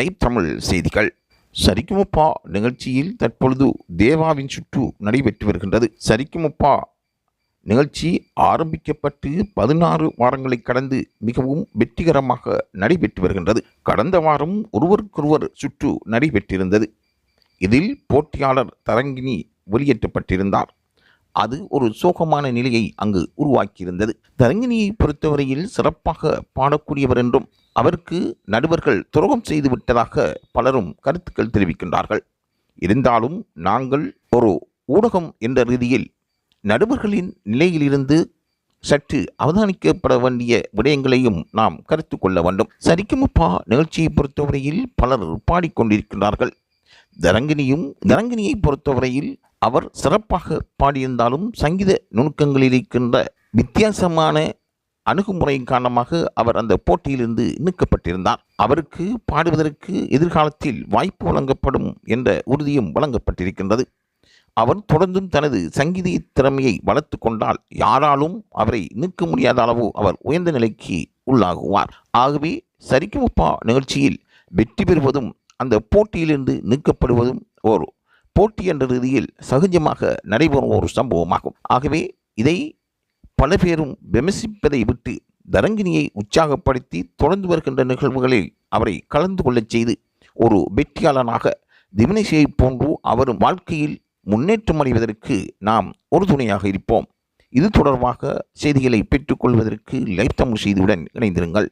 Live Tamil செய்திகள். சரிக்குமப்பா நிகழ்ச்சியில் தற்பொழுது தேவாவின் சுற்று நடைபெற்று வருகின்றது. சரிக்குமப்பா நிகழ்ச்சி ஆரம்பிக்கப்பட்டு 16 வாரங்களை கடந்து மிகவும் வெற்றிகரமாக நடைபெற்று வருகின்றது. கடந்த வாரம் ஒருவருக்கொருவர் சுற்று நடைபெற்றிருந்தது. இதில் போட்டியாளர் தரங்கினி வெளியேற்றப்பட்டிருந்தார். அது ஒரு சோகமான நிலையை அங்கு உருவாக்கியிருந்தது. தரங்கினியை பொறுத்தவரையில் சிறப்பாக பாடக்கூடியவர் என்றும் அவருக்கு நடுவர்கள் துரோகம் செய்து விட்டதாக பலரும் கருத்துக்கள் தெரிவிக்கின்றார்கள். இருந்தாலும் நாங்கள் ஒரு ஊடகம் என்ற ரீதியில் நடுவர்களின் நிலையிலிருந்து சற்று அவதானிக்கப்பட வேண்டிய விடயங்களையும் நாம் கருத்து கொள்ள வேண்டும். சரிக்குமப்பா நிகழ்ச்சியை பொறுத்தவரையில் பலர் பாடிக்கொண்டிருக்கின்றார்கள். தரங்கினியை பொறுத்தவரையில் அவர் சிறப்பாக பாடியிருந்தாலும் சங்கீத நுணுக்கங்களில் இருக்கின்ற வித்தியாசமான அணுகுமுறையின் காரணமாக அவர் அந்த போட்டியிலிருந்து நீக்கப்பட்டிருந்தார். அவருக்கு பாடுவதற்கு எதிர்காலத்தில் வாய்ப்பு வழங்கப்படும் என்ற உறுதியும் வழங்கப்பட்டிருக்கின்றது. அவர் தொடர்ந்தும் தனது சங்கீத திறமையை வளர்த்து கொண்டால் யாராலும் அவரை நீக்க முடியாத அளவு அவர் உயர்ந்த நிலைக்கு உள்ளாகுவார். ஆகவே சரிக்குமப்பா நிகழ்ச்சியில் வெற்றி பெறுவதும் அந்த போட்டியிலிருந்து நீக்கப்படுவதும் ஒரு போட்டி என்ற ரீதியில் சகஜமாக நடைபெறும் ஒரு சம்பவமாகும். ஆகவே இதை பல பேரும் விமர்சிப்பதை விட்டு தரங்கினியை உற்சாகப்படுத்தி தொடர்ந்து வருகின்ற நிகழ்வுகளில் அவரை கலந்து கொள்ளச் செய்து ஒரு வெற்றியாளனாக திவினேஷை போன்று அவரும் வாழ்க்கையில் முன்னேற்றம் அடைவதற்கு நாம் ஒரு துணையாக இருப்போம். இது தொடர்பாக செய்திகளை பெற்றுக்கொள்வதற்கு லைவ் தமிழ் செய்தியுடன் இணைந்திருங்கள்.